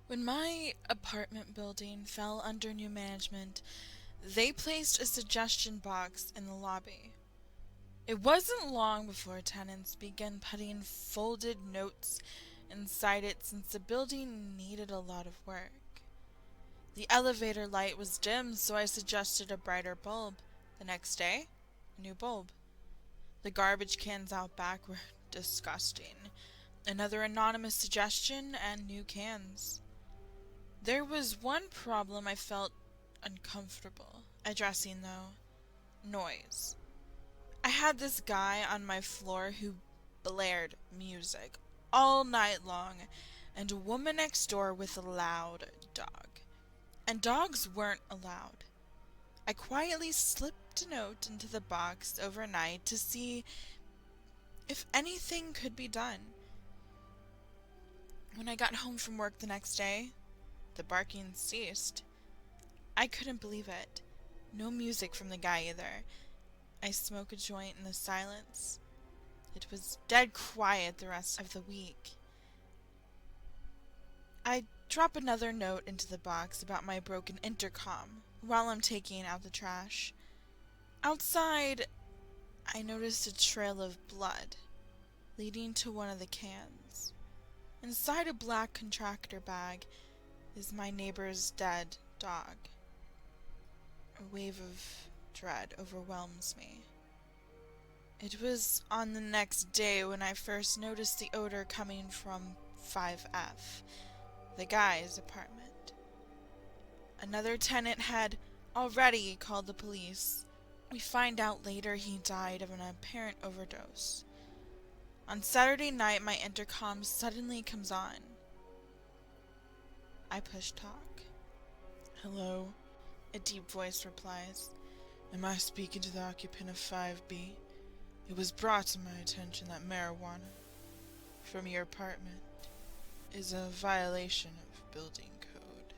When my apartment building fell under new management, they placed a suggestion box in the lobby. It wasn't long before tenants began putting folded notes inside it since the building needed a lot of work. The elevator light was dim, so I suggested a brighter bulb. The next day, a new bulb. The garbage cans out back were disgusting. Another anonymous suggestion and new cans. There was one problem I felt uncomfortable addressing, though. Noise. I had this guy on my floor who blared music all night long, and a woman next door with a loud dog. And dogs weren't allowed. I quietly slipped a note into the box overnight to see if anything could be done. When I got home from work the next day, the barking ceased. I couldn't believe it. No music from the guy either. I smoked a joint in the silence. It was dead quiet the rest of the week. I drop another note into the box about my broken intercom while I'm taking out the trash. Outside, I noticed a trail of blood leading to one of the cans. Inside a black contractor bag is my neighbor's dead dog. A wave of dread overwhelms me. It was on the next day when I first noticed the odor coming from 5F, the guy's apartment. Another tenant had already called the police. We find out later he died of an apparent overdose. On Saturday night, my intercom suddenly comes on. I push talk. "Hello," a deep voice replies. "Am I speaking to the occupant of 5B? It was brought to my attention that marijuana from your apartment is a violation of building code."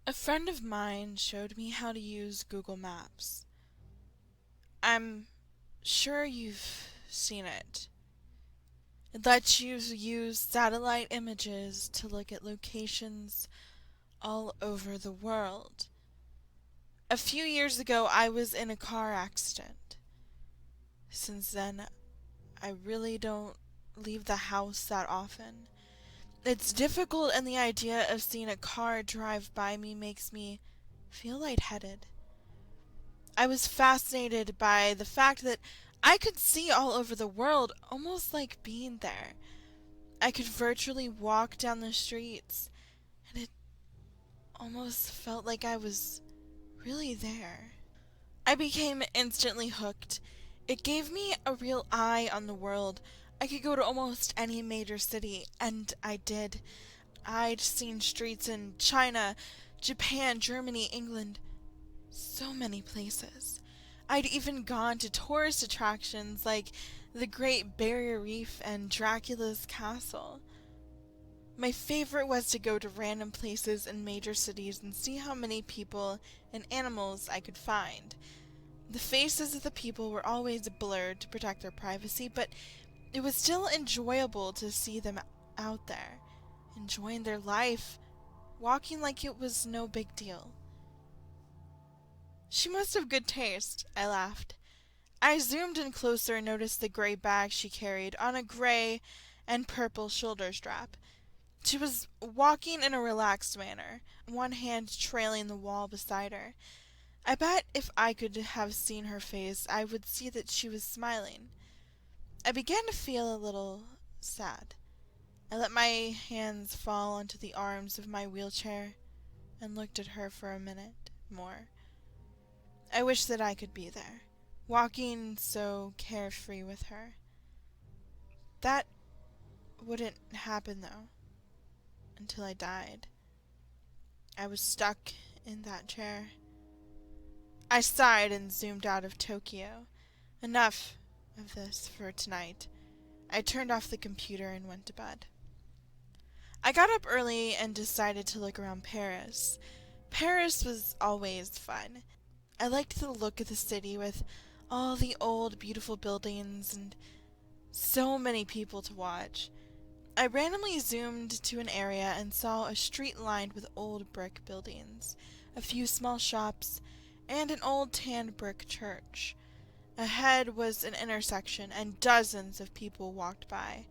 A friend of mine showed me how to use Google Maps. I'm sure you've seen it. It lets you use satellite images to look at locations all over the world. A few years ago, I was in a car accident. Since then, I really don't leave the house that often. It's difficult, and the idea of seeing a car drive by me makes me feel lightheaded. I was fascinated by the fact that I could see all over the world, almost like being there. I could virtually walk down the streets, and it almost felt like I was really there. I became instantly hooked. It gave me a real eye on the world. I could go to almost any major city, and I did. I'd seen streets in China, Japan, Germany, England. So many places. I'd even gone to tourist attractions like the Great Barrier Reef and Dracula's Castle. My favorite was to go to random places in major cities and see how many people and animals I could find. The faces of the people were always blurred to protect their privacy, but it was still enjoyable to see them out there, enjoying their life, walking like it was no big deal. "She must have good taste," I laughed. I zoomed in closer and noticed the gray bag she carried on a gray and purple shoulder strap. She was walking in a relaxed manner, one hand trailing the wall beside her. I bet if I could have seen her face, I would see that she was smiling. I began to feel a little sad. I let my hands fall onto the arms of my wheelchair and looked at her for a minute more. I wish that I could be there, walking so carefree with her. That wouldn't happen, though, until I died. I was stuck in that chair. I sighed and zoomed out of Tokyo. Enough of this for tonight. I turned off the computer and went to bed. I got up early and decided to look around Paris. Paris was always fun. I liked the look of the city with all the old, beautiful buildings and so many people to watch. I randomly zoomed to an area and saw a street lined with old brick buildings, a few small shops, and an old tan brick church. Ahead was an intersection, and dozens of people walked by.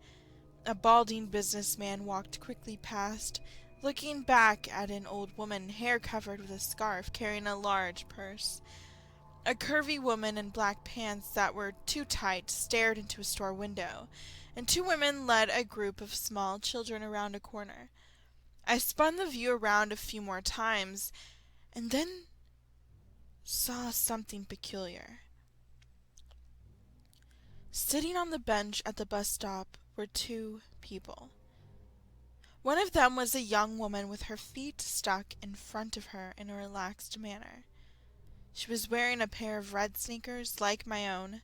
A balding businessman walked quickly past, looking back at an old woman, hair covered with a scarf, carrying a large purse. A curvy woman in black pants that were too tight stared into a store window, and two women led a group of small children around a corner. I spun the view around a few more times, and then saw something peculiar. Sitting on the bench at the bus stop were two people. One of them was a young woman with her feet stuck in front of her in a relaxed manner. She was wearing a pair of red sneakers like my own.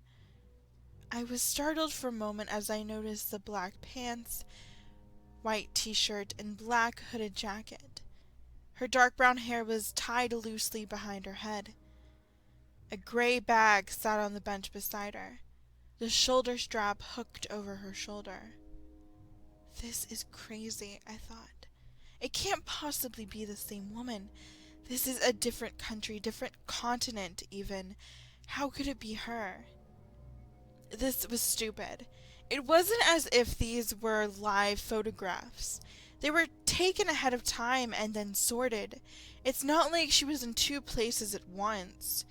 I was startled for a moment as I noticed the black pants, white t-shirt, and black hooded jacket. Her dark brown hair was tied loosely behind her head. A gray bag sat on the bench beside her, the shoulder strap hooked over her shoulder. This is crazy, I thought. It can't possibly be the same woman. This is a different country, different continent even. How could it be her? This was stupid. It wasn't as if these were live photographs. They were taken ahead of time and then sorted. It's not like she was in two places at once.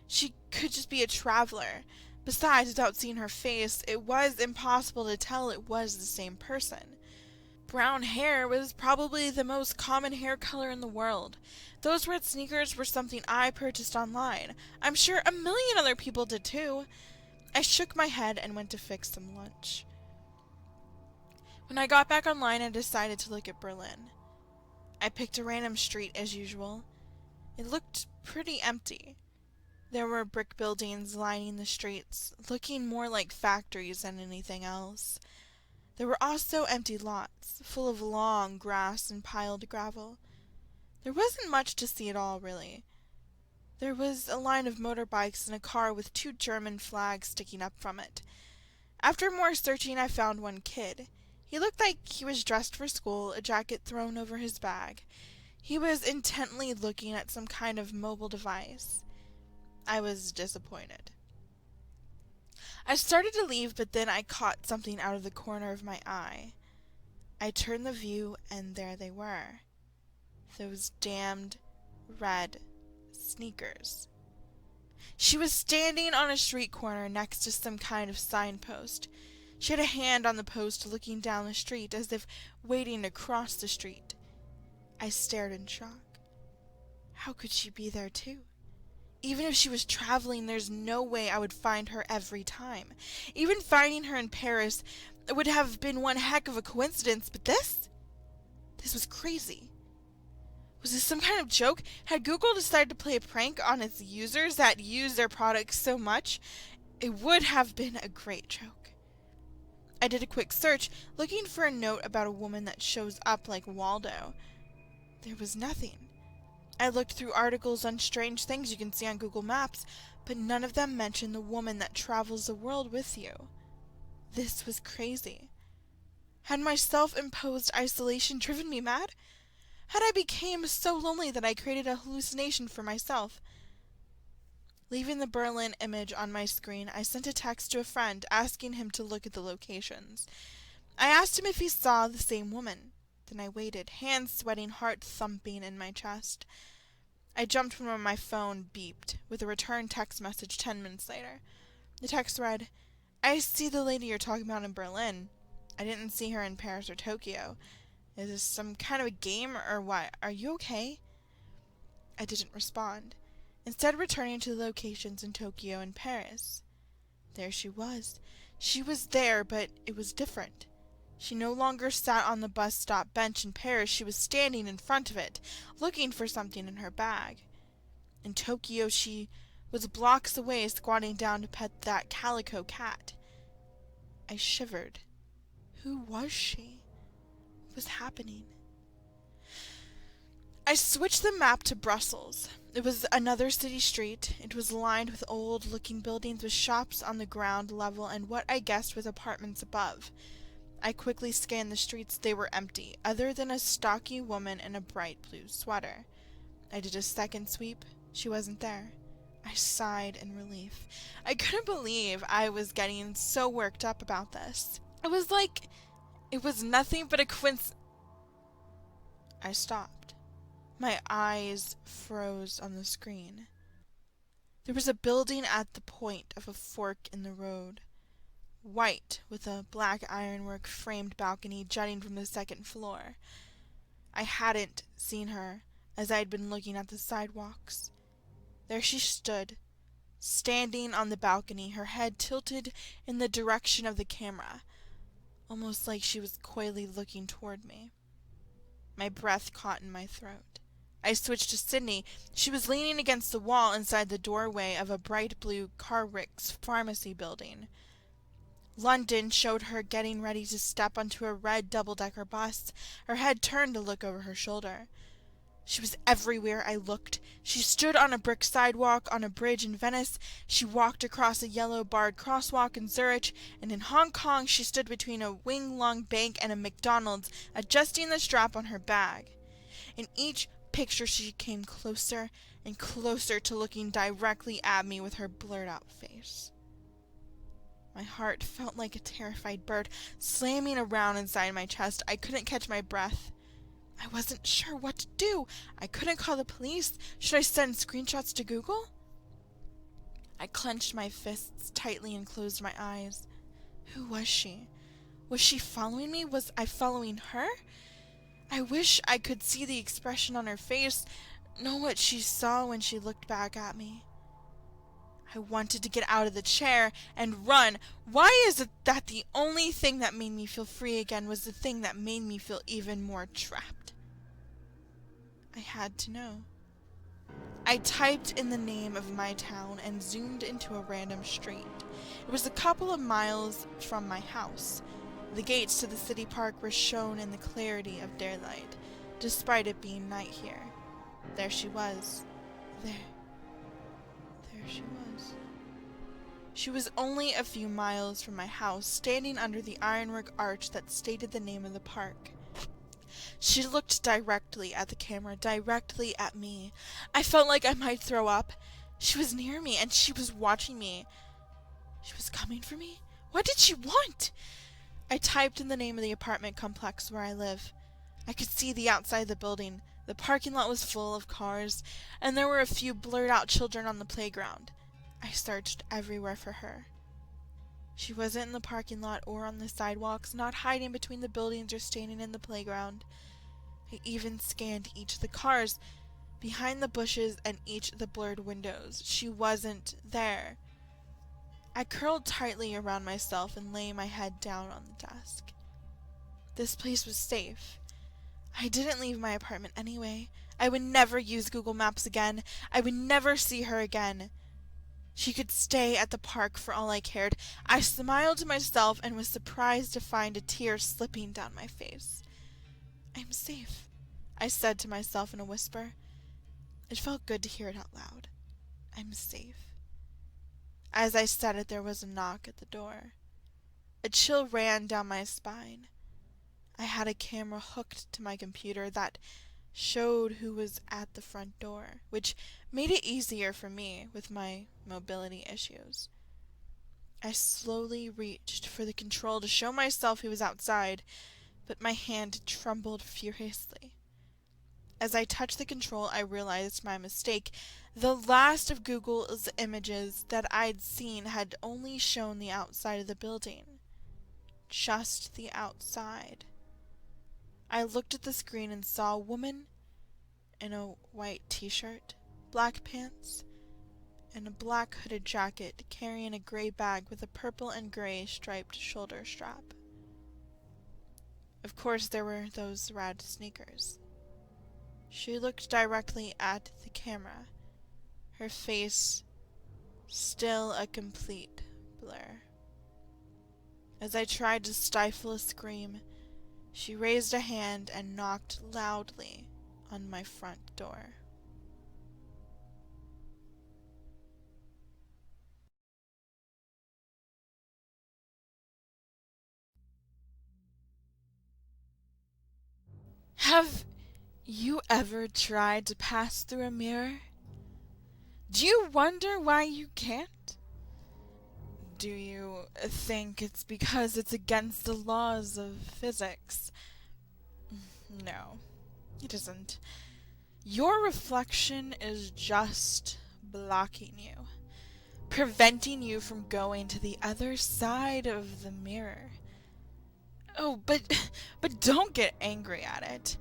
She could just be a traveler. Besides, without seeing her face, it was impossible to tell it was the same person. Brown hair was probably the most common hair color in the world. Those red sneakers were something I purchased online. I'm sure a million other people did too. I shook my head and went to fix some lunch. When I got back online, I decided to look at Berlin. I picked a random street as usual. It looked pretty empty. There were brick buildings lining the streets, looking more like factories than anything else. There were also empty lots, full of long grass and piled gravel. There wasn't much to see at all, really. There was a line of motorbikes and a car with two German flags sticking up from it. After more searching, I found one kid. He looked like he was dressed for school, a jacket thrown over his bag. He was intently looking at some kind of mobile device. I was disappointed. I started to leave, but then I caught something out of the corner of my eye. I turned the view, and there they were. Those damned red sneakers. She was standing on a street corner next to some kind of signpost. She had a hand on the post looking down the street as if waiting to cross the street. I stared in shock. How could she be there too? Even if she was traveling, there's no way I would find her every time. Even finding her in Paris would have been one heck of a coincidence, but this was crazy. Was this some kind of joke? Had Google decided to play a prank on its users that use their products so much? It would have been a great joke. I did a quick search, looking for a note about a woman that shows up like Waldo. There was nothing. I looked through articles on strange things you can see on Google Maps, but none of them mentioned the woman that travels the world with you. This was crazy. Had my self-imposed isolation driven me mad? Had I become so lonely that I created a hallucination for myself? Leaving the Berlin image on my screen, I sent a text to a friend asking him to look at the locations. I asked him if he saw the same woman. Then I waited, hands sweating, heart thumping in my chest. I jumped when my phone beeped, with a return text message 10 minutes later. The text read, "I see the lady you're talking about in Berlin. I didn't see her in Paris or Tokyo. Is this some kind of a game or what? Are you okay?" I didn't respond, instead returning to the locations in Tokyo and Paris. There she was. She was there, but it was different. She no longer sat on the bus stop bench in Paris. She was standing in front of it, looking for something in her bag. In Tokyo, she was blocks away, squatting down to pet that calico cat. I shivered. Who was she? What was happening? I switched the map to Brussels. It was another city street. It was lined with old-looking buildings with shops on the ground level and what I guessed was apartments above. I quickly scanned the streets. They were empty, other than a stocky woman in a bright blue sweater. I did a second sweep. She wasn't there. I sighed in relief. I couldn't believe I was getting so worked up about this. It was like it was nothing but a coincidence. I stopped. My eyes froze on the screen. There was a building at the point of a fork in the road. White, with a black ironwork framed balcony jutting from the second floor. I hadn't seen her, as I had been looking at the sidewalks. There she stood, standing on the balcony, her head tilted in the direction of the camera, almost like she was coyly looking toward me. My breath caught in my throat. I switched to Sydney. She was leaning against the wall inside the doorway of a bright blue Carrick's pharmacy building. London showed her getting ready to step onto a red double-decker bus, her head turned to look over her shoulder. She was everywhere I looked. She stood on a brick sidewalk on a bridge in Venice. She walked across a yellow barred crosswalk in Zurich. And in Hong Kong she stood between a Wing-Lung bank and a McDonald's, adjusting the strap on her bag. In each picture she came closer and closer to looking directly at me with her blurred-out face. My heart felt like a terrified bird slamming around inside my chest. I couldn't catch my breath. I wasn't sure what to do. I couldn't call the police. Should I send screenshots to Google? I clenched my fists tightly and closed my eyes. Who was she? Was she following me? Was I following her? I wish I could see the expression on her face, know what she saw when she looked back at me. I wanted to get out of the chair and run. Why is it that the only thing that made me feel free again was the thing that made me feel even more trapped? I had to know. I typed in the name of my town and zoomed into a random street. It was a couple of miles from my house. The gates to the city park were shown in the clarity of daylight, despite it being night here. There she was. There she was. She was only a few miles from my house, standing under the ironwork arch that stated the name of the park. She looked directly at the camera, directly at me. I felt like I might throw up. She was near me, and she was watching me. She was coming for me? What did she want? I typed in the name of the apartment complex where I live. I could see the outside of the building. The parking lot was full of cars, and there were a few blurred-out children on the playground. I searched everywhere for her. She wasn't in the parking lot or on the sidewalks, not hiding between the buildings or standing in the playground. I even scanned each of the cars, behind the bushes and each of the blurred windows. She wasn't there. I curled tightly around myself and lay my head down on the desk. This place was safe. I didn't leave my apartment anyway. I would never use Google Maps again. I would never see her again. She could stay at the park for all I cared. I smiled to myself and was surprised to find a tear slipping down my face. I'm safe, I said to myself in a whisper. It felt good to hear it out loud. I'm safe. As I said it, there was a knock at the door. A chill ran down my spine. I had a camera hooked to my computer that showed who was at the front door, which made it easier for me with my mobility issues. I slowly reached for the control to show myself who was outside, but my hand trembled furiously. As I touched the control, I realized my mistake. The last of Google's images that I'd seen had only shown the outside of the building. Just the outside. I looked at the screen and saw a woman in a white t-shirt, black pants, and a black hooded jacket carrying a gray bag with a purple and gray striped shoulder strap. Of course, there were those red sneakers. She looked directly at the camera, her face still a complete blur. As I tried to stifle a scream, she raised a hand and knocked loudly on my front door. Have you ever tried to pass through a mirror? Do you wonder why you can't? Do you think it's because it's against the laws of physics? No, it isn't. Your reflection is just blocking you, preventing you from going to the other side of the mirror. Oh, but don't get angry at it.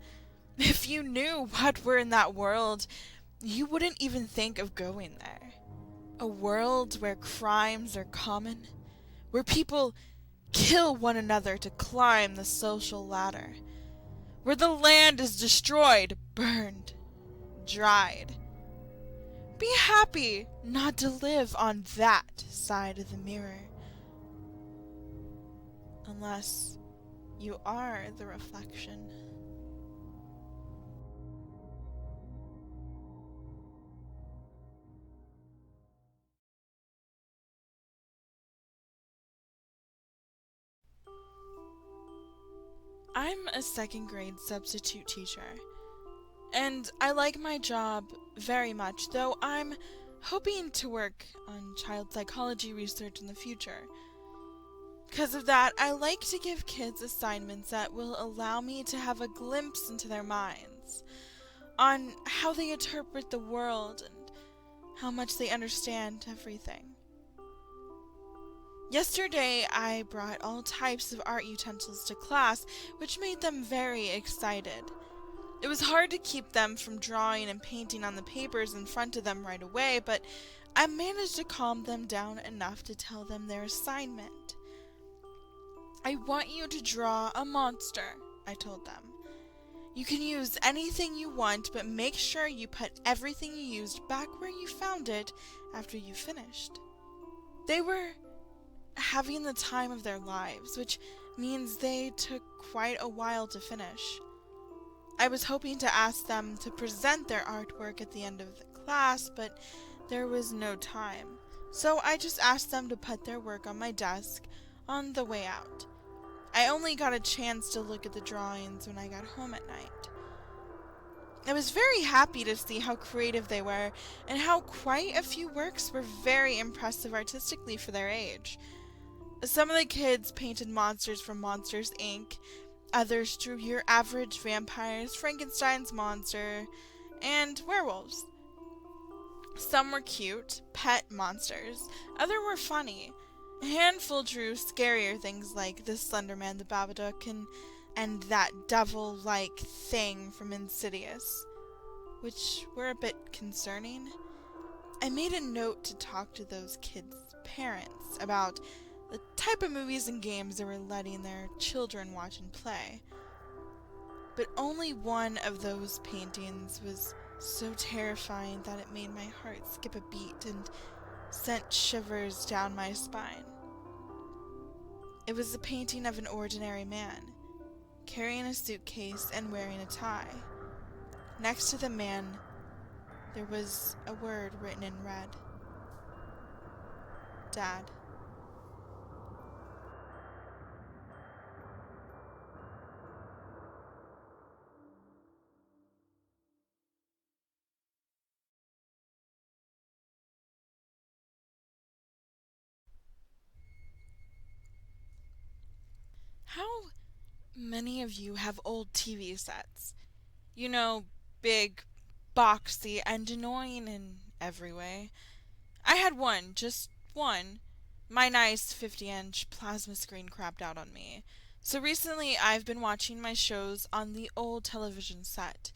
If you knew what were in that world, you wouldn't even think of going there. A world where crimes are common, where people kill one another to climb the social ladder, where the land is destroyed, burned, dried. Be happy not to live on that side of the mirror. Unless you are the reflection. I'm a second grade substitute teacher, and I like my job very much, though I'm hoping to work on child psychology research in the future. Because of that, I like to give kids assignments that will allow me to have a glimpse into their minds, on how they interpret the world and how much they understand everything. Yesterday, I brought all types of art utensils to class, which made them very excited. It was hard to keep them from drawing and painting on the papers in front of them right away, but I managed to calm them down enough to tell them their assignment. I want you to draw a monster, I told them. You can use anything you want, but make sure you put everything you used back where you found it after you finished. They were having the time of their lives, which means they took quite a while to finish. I was hoping to ask them to present their artwork at the end of the class, but there was no time. So I just asked them to put their work on my desk on the way out. I only got a chance to look at the drawings when I got home at night. I was very happy to see how creative they were, and how quite a few works were very impressive artistically for their age. Some of the kids painted monsters from Monsters, Inc., others drew your average vampires, Frankenstein's monster, and werewolves. Some were cute, pet monsters, others were funny. A handful drew scarier things like the Slender Man, the Babadook, and that devil-like thing from Insidious, which were a bit concerning. I made a note to talk to those kids' parents about the type of movies and games they were letting their children watch and play. But only one of those paintings was so terrifying that it made my heart skip a beat and sent shivers down my spine. It was a painting of an ordinary man, carrying a suitcase and wearing a tie. Next to the man, there was a word written in red. Dad. How many of you have old TV sets? You know, big, boxy, and annoying in every way. I had one, just one. My nice 50-inch plasma screen crapped out on me. So recently I've been watching my shows on the old television set.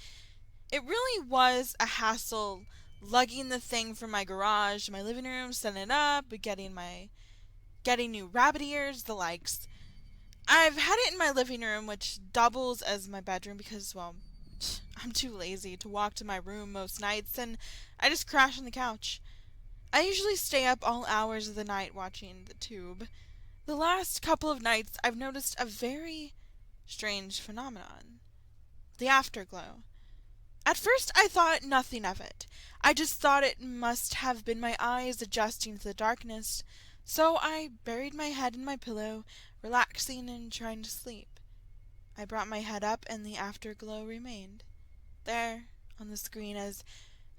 It really was a hassle lugging the thing from my garage to my living room, setting it up, getting new rabbit ears, the likes. I've had it in my living room, which doubles as my bedroom because, well, I'm too lazy to walk to my room most nights, and I just crash on the couch. I usually stay up all hours of the night watching the tube. The last couple of nights, I've noticed a very strange phenomenon. The afterglow. At first I thought nothing of it. I just thought it must have been my eyes adjusting to the darkness, so I buried my head in my pillow, relaxing and trying to sleep. I brought my head up and the afterglow remained. There, on the screen, as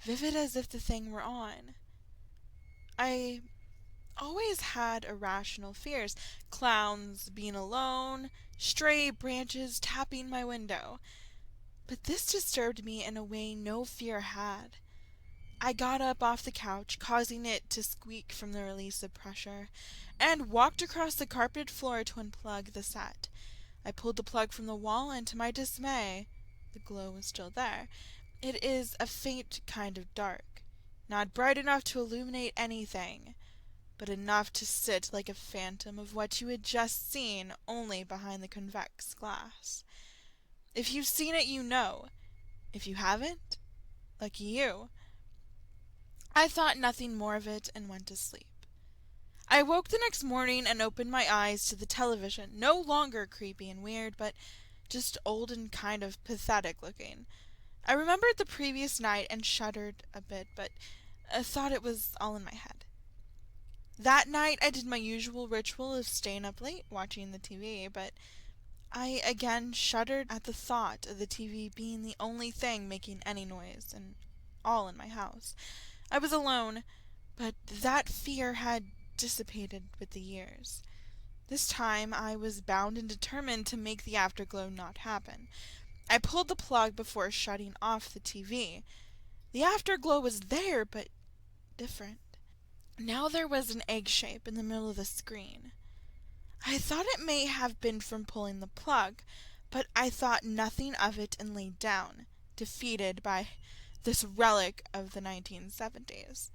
vivid as if the thing were on. I always had irrational fears. Clowns being alone, stray branches tapping my window. But this disturbed me in a way no fear had. I got up off the couch, causing it to squeak from the release of pressure, and walked across the carpeted floor to unplug the set. I pulled the plug from the wall, and to my dismay, the glow was still there. It is a faint kind of dark, not bright enough to illuminate anything, but enough to sit like a phantom of what you had just seen, only behind the convex glass. If you've seen it, you know. If you haven't, lucky you. I thought nothing more of it and went to sleep. I woke the next morning and opened my eyes to the television, no longer creepy and weird, but just old and kind of pathetic looking. I remembered the previous night and shuddered a bit, but thought it was all in my head. That night I did my usual ritual of staying up late watching the TV, but I again shuddered at the thought of the TV being the only thing making any noise, and all in my house. I was alone, but that fear had dissipated with the years. This time I was bound and determined to make the afterglow not happen. I pulled the plug before shutting off the TV. The afterglow was there, but different. Now there was an egg shape in the middle of the screen. I thought it may have been from pulling the plug, but I thought nothing of it and laid down, defeated by this relic of the 1970s.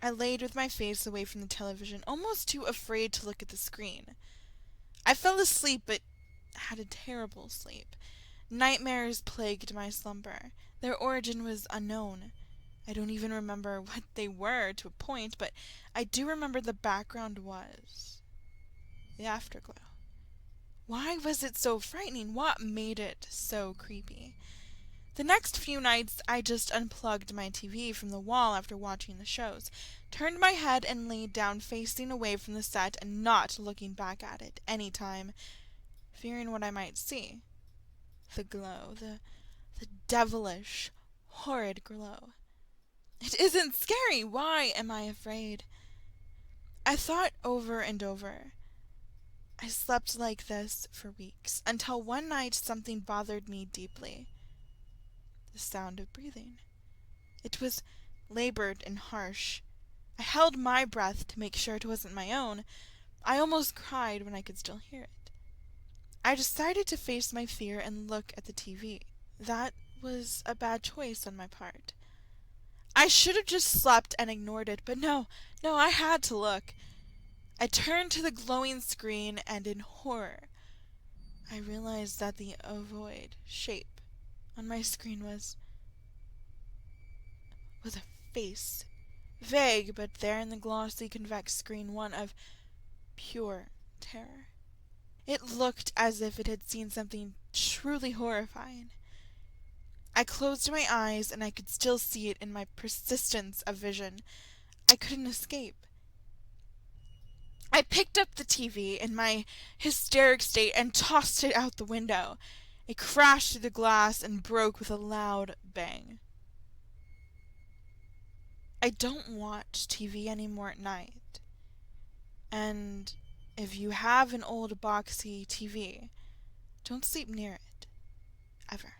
I laid with my face away from the television, almost too afraid to look at the screen. I fell asleep, but had a terrible sleep. Nightmares plagued my slumber. Their origin was unknown. I don't even remember what they were to a point, but I do remember the background was the afterglow. Why was it so frightening? What made it so creepy? The next few nights, I just unplugged my TV from the wall after watching the shows, turned my head and laid down facing away from the set and not looking back at it any time, fearing what I might see. The glow, the devilish, horrid glow. It isn't scary. Why am I afraid? I thought over and over. I slept like this for weeks, until one night something bothered me deeply. The sound of breathing. It was labored and harsh. I held my breath to make sure it wasn't my own. I almost cried when I could still hear it. I decided to face my fear and look at the TV. That was a bad choice on my part. I should have just slept and ignored it, but no, I had to look. I turned to the glowing screen, and in horror, I realized that the ovoid shape on my screen was a face. Vague, but there in the glossy convex screen, one of pure terror. It looked as if it had seen something truly horrifying. I closed my eyes, and I could still see it in my persistence of vision. I couldn't escape. I picked up the TV in my hysteric state and tossed it out the window. It crashed through the glass and broke with a loud bang. I don't watch TV anymore at night. And if you have an old boxy TV, don't sleep near it. Ever.